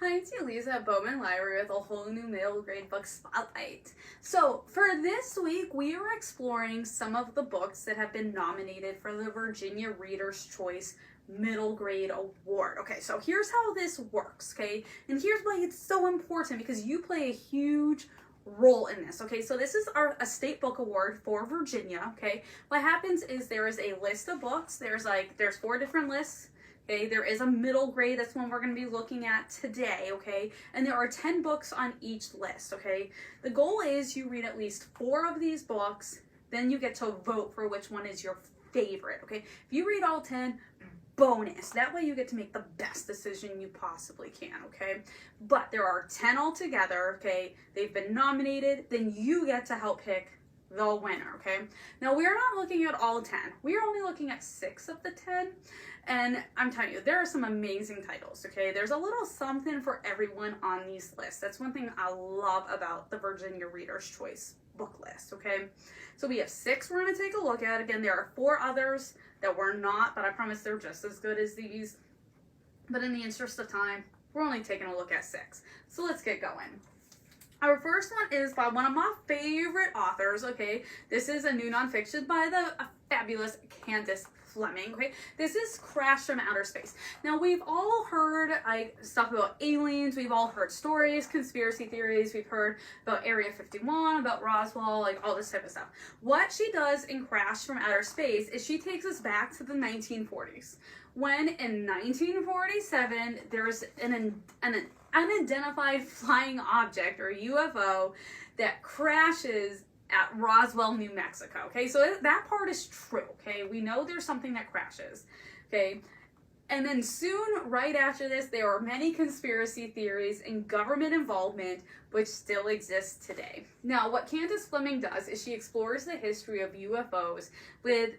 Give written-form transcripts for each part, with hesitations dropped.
Hi, it's Elisa at Bowman Library with a whole new middle grade book spotlight. So for this week, we are exploring some of the books that have been nominated for the Virginia Reader's Choice Middle Grade Award. Okay, so here's how this works, okay? And here's why it's so important, because you play a huge role in this. Okay, so this is a state book award for Virginia. Okay, what happens is there is a list of books. There's 4 different lists. Okay, there is a middle grade, that's one we're going to be looking at today, okay? And there are 10 books on each list, okay? The goal is you read at least 4 of these books, then you get to vote for which one is your favorite, okay? If you read all 10, bonus. That way you get to make the best decision you possibly can, okay? But there are 10 altogether, okay? They've been nominated, then you get to help pick the winner, okay? Now, we're not looking at all 10. We are only looking at 6 of the 10. And I'm telling you, there are some amazing titles, okay? There's a little something for everyone on these lists. That's one thing I love about the Virginia Reader's Choice book list, okay? So we have 6 we're going to take a look at. Again, there are 4 others that we're not, but I promise they're just as good as these. But in the interest of time, we're only taking a look at 6. So let's get going. Our first one is by one of my favorite authors, okay? This is a new nonfiction by the fabulous Candace Fleming, okay? This is Crash from Outer Space. Now, we've all heard stuff about aliens, we've all heard stories, conspiracy theories, we've heard about Area 51, about Roswell, all this type of stuff. What she does in Crash from Outer Space is she takes us back to the 1940s, when in 1947, there's an unidentified flying object, or UFO, that crashes at Roswell, New Mexico, okay? So that part is true, okay? We know there's something that crashes, okay? And then soon, right after this, there are many conspiracy theories and government involvement, which still exists today. Now, what Candace Fleming does is she explores the history of UFOs with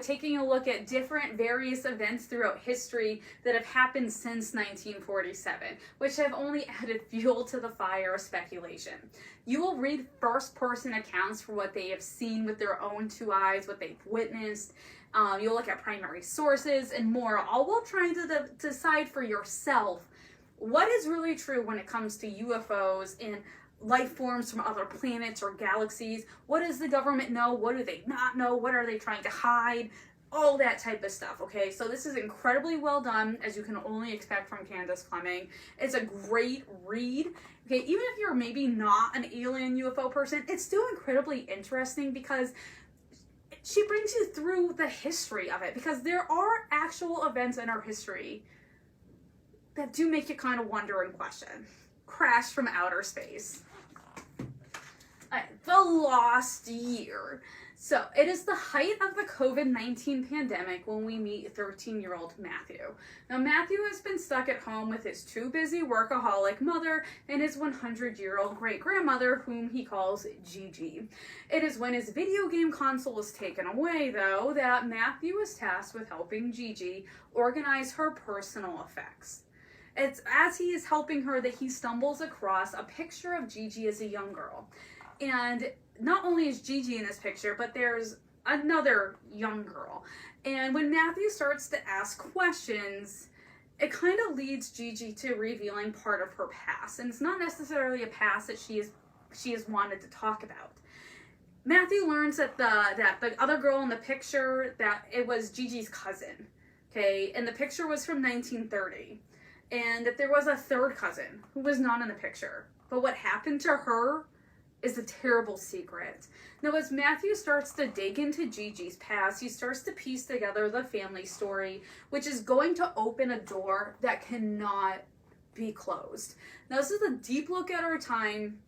taking a look at different various events throughout history that have happened since 1947, which have only added fuel to the fire of speculation. You will read first-person accounts for what they have seen with their own 2 eyes, what they've witnessed. You'll look at primary sources and more, all while trying to decide for yourself what is really true when it comes to UFOs and life forms from other planets or galaxies. What does the government know? What do they not know? What are they trying to hide? All that type of stuff, okay? So this is incredibly well done, as you can only expect from Candace Fleming. It's a great read, okay? Even if you're maybe not an alien UFO person, it's still incredibly interesting because she brings you through the history of it, because there are actual events in our history that do make you kind of wonder and question. Crash from Outer Space. The Lost Year. So, it is the height of the COVID-19 pandemic when we meet 13-year-old Matthew. Now, Matthew has been stuck at home with his too busy workaholic mother and his 100-year-old great-grandmother, whom he calls Gigi. It is when his video game console is taken away, though, that Matthew is tasked with helping Gigi organize her personal effects. It's as he is helping her that he stumbles across a picture of Gigi as a young girl. And not only is Gigi in this picture, but there's another young girl. And when Matthew starts to ask questions, it kind of leads Gigi to revealing part of her past. And it's not necessarily a past that she has wanted to talk about. Matthew learns that the other girl in the picture, that it was Gigi's cousin. Okay, and the picture was from 1930. And that there was a third cousin who was not in the picture. But what happened to her is a terrible secret. Now, as Matthew starts to dig into Gigi's past, he starts to piece together the family story, which is going to open a door that cannot be closed. Now, this is a deep look at our time,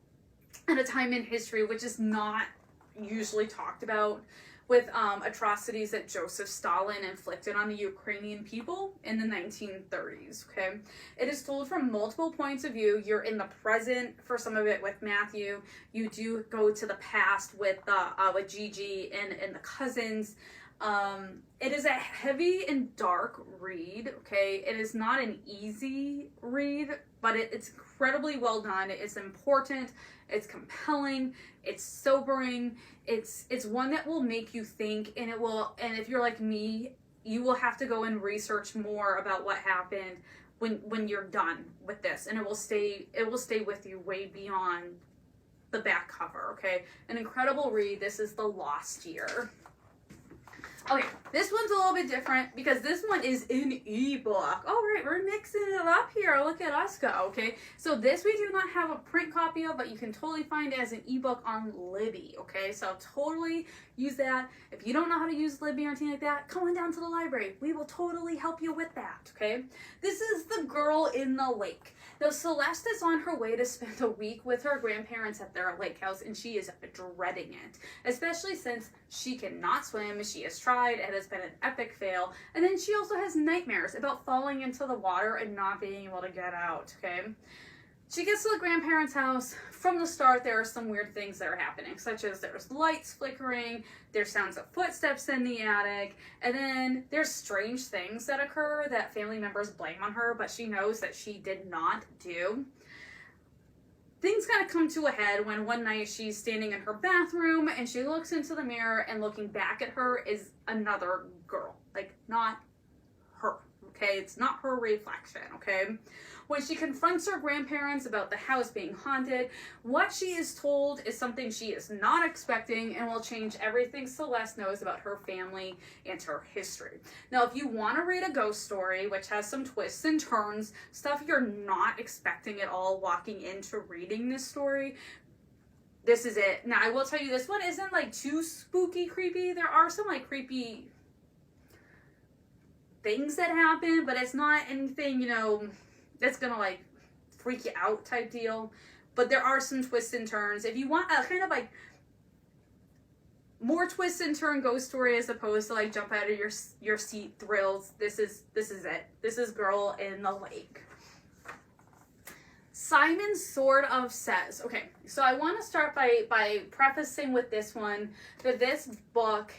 and a time in history which is not usually talked about, with atrocities that Joseph Stalin inflicted on the Ukrainian people in the 1930s, okay? It is told from multiple points of view. You're in the present for some of it with Matthew. You do go to the past with Gigi and the cousins. It is a heavy and dark read, okay? It is not an easy read, but it's incredibly well done. It's important, it's compelling, it's sobering, it's one that will make you think, and if you're like me, you will have to go and research more about what happened when you're done with this, and it will stay with you way beyond the back cover. Okay, an incredible read. This is The Lost Year. Okay, this one's a little bit different because this one is an ebook. All right, we're mixing it up here. Look at us go, okay? So this we do not have a print copy of, but you can totally find it as an ebook on Libby, okay? So totally use that. If you don't know how to use Libby or anything like that, come on down to the library. We will totally help you with that, okay? This is The Girl in the Lake. Now, Celeste is on her way to spend a week with her grandparents at their lake house, and she is dreading it, especially since she cannot swim. She has tried, and it's been an epic fail, and then she also has nightmares about falling into the water and not being able to get out, okay? She gets to the grandparents' house. From the start, there are some weird things that are happening, such as there's lights flickering, there's sounds of footsteps in the attic, and then there's strange things that occur that family members blame on her, but she knows that she did not do. Things kind of come to a head when one night she's standing in her bathroom and she looks into the mirror, and looking back at her is another girl. Like, not her, okay? It's not her reflection, okay? When she confronts her grandparents about the house being haunted, what she is told is something she is not expecting and will change everything Celeste knows about her family and her history. Now, if you want to read a ghost story, which has some twists and turns, stuff you're not expecting at all walking into reading this story, this is it. Now, I will tell you, this one isn't like too spooky creepy. There are some like creepy things that happen, but it's not anything, you know, that's gonna like freak you out type deal. But there are some twists and turns. If you want a kind of like more twist and turn ghost story as opposed to like jump out of your seat thrills, this is it. This is Girl in the Lake. Simon sort of says, okay, so I want to start by prefacing with this one that this book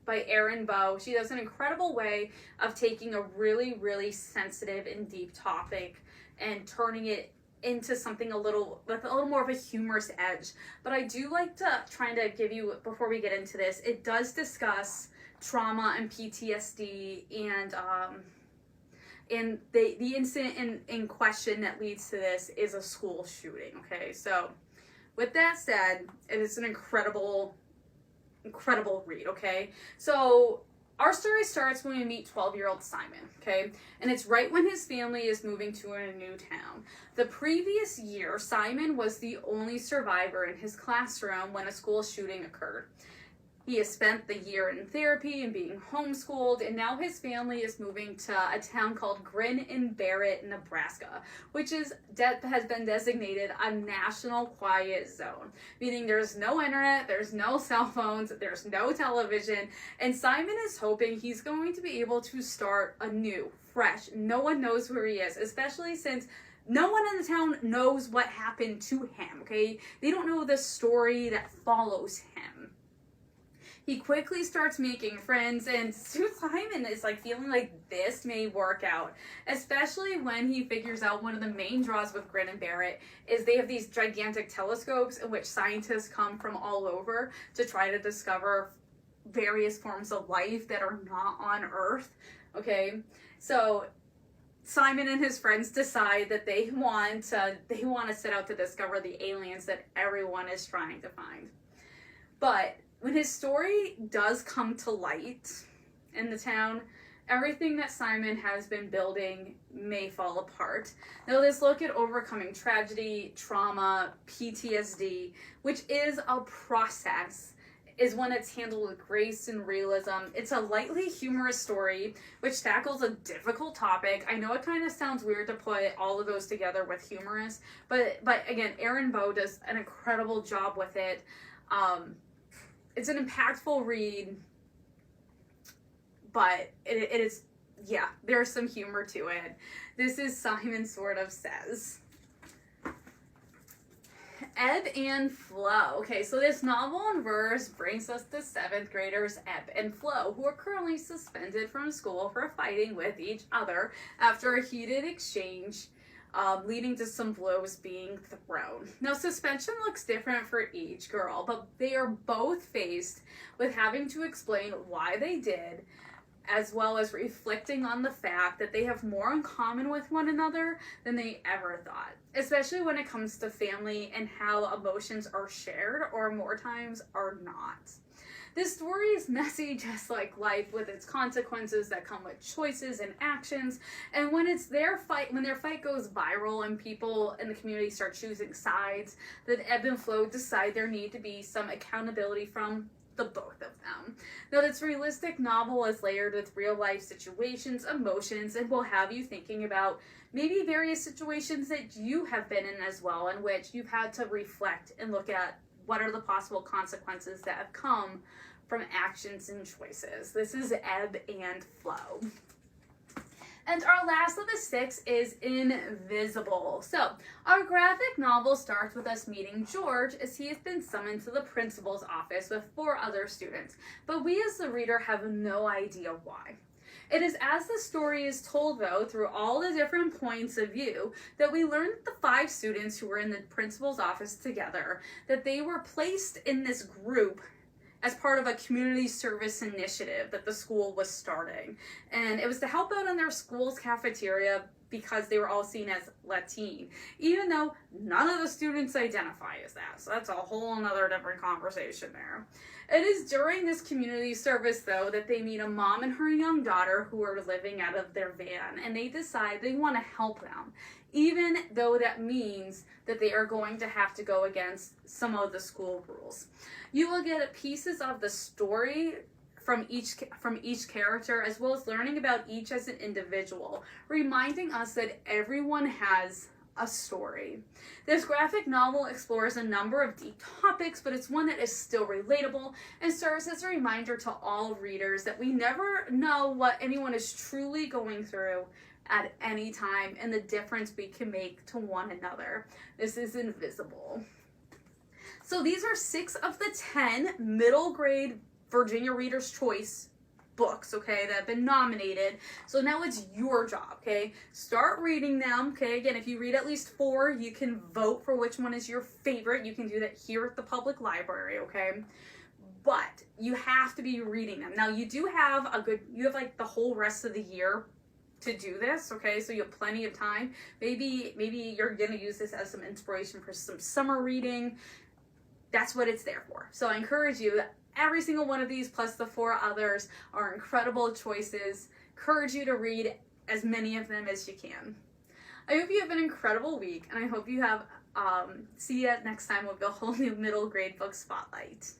by Erin Bow, she does an incredible way of taking a really, really sensitive and deep topic and turning it into something with a little more of a humorous edge. But I do like to try to give you, before we get into this, it does discuss trauma and PTSD and the incident in question that leads to this is a school shooting, okay? So with that said, it is an incredible read, okay? So our story starts when we meet 12-year-old Simon, okay? And it's right when his family is moving to a new town. The previous year, Simon was the only survivor in his classroom when a school shooting occurred. He has spent the year in therapy and being homeschooled, and now his family is moving to a town called Grin in Barrett, Nebraska, which has been designated a national quiet zone, meaning there's no internet, there's no cell phones, there's no television, and Simon is hoping he's going to be able to start anew, fresh. No one knows where he is, especially since no one in the town knows what happened to him, okay? They don't know the story that follows him. He quickly starts making friends, and Simon is like feeling like this may work out, especially when he figures out one of the main draws with Grin and Barrett is they have these gigantic telescopes in which scientists come from all over to try to discover various forms of life that are not on Earth, okay? So Simon and his friends decide that they want to set out to discover the aliens that everyone is trying to find. But when his story does come to light in the town, everything that Simon has been building may fall apart. Now let's look at overcoming tragedy, trauma, PTSD, which is a process, is when it's handled with grace and realism. It's a lightly humorous story which tackles a difficult topic. I know it kind of sounds weird to put all of those together with humorous, but again, Erin Bow does an incredible job with it. It's an impactful read, but it is, yeah, there's some humor to it. This is Simon Sort of Says. Ebb and Flow. Okay, so this novel and verse brings us to 7th graders Ebb and Flow, who are currently suspended from school for fighting with each other after a heated exchange, leading to some blows being thrown. Now, suspension looks different for each girl, but they are both faced with having to explain why they did as well as reflecting on the fact that they have more in common with one another than they ever thought, especially when it comes to family and how emotions are shared or more times are not. This story is messy just like life, with its consequences that come with choices and actions. And when their fight goes viral and people in the community start choosing sides, the ebb and flow decide there need to be some accountability from the both of them. Now, this realistic novel is layered with real life situations, emotions, and will have you thinking about maybe various situations that you have been in as well, in which you've had to reflect and look at what are the possible consequences that have come from actions and choices. This is ebb and flow. And our last of the 6 is Invisible. So, our graphic novel starts with us meeting George as he has been summoned to the principal's office with 4 other students, but we as the reader have no idea why. It is as the story is told, though, through all the different points of view, that we learn that the 5 students who were in the principal's office together, that they were placed in this group as part of a community service initiative that the school was starting. And it was to help out in their school's cafeteria because they were all seen as Latin, even though none of the students identify as that. So that's a whole nother different conversation there. It is during this community service, though, that they meet a mom and her young daughter who are living out of their van, and they decide they want to help them, even though that means that they are going to have to go against some of the school rules. You will get pieces of the story from each character, as well as learning about each as an individual, reminding us that everyone has a story. This graphic novel explores a number of deep topics, but it's one that is still relatable and serves as a reminder to all readers that we never know what anyone is truly going through at any time and the difference we can make to one another. This is Invisible. So these are 6 of the 10 middle grade Virginia Reader's Choice books, okay, that have been nominated. So now it's your job, okay? Start reading them, okay? Again, if you read at least 4, you can vote for which one is your favorite. You can do that here at the public library, okay? But you have to be reading them. Now, you have like the whole rest of the year to do this, okay? So you have plenty of time. Maybe you're gonna use this as some inspiration for some summer reading. That's what it's there for. So I encourage you, every single one of these plus the 4 others are incredible choices. Encourage you to read as many of them as you can. I hope you have an incredible week, and I hope you have see you next time with a whole new middle grade book spotlight.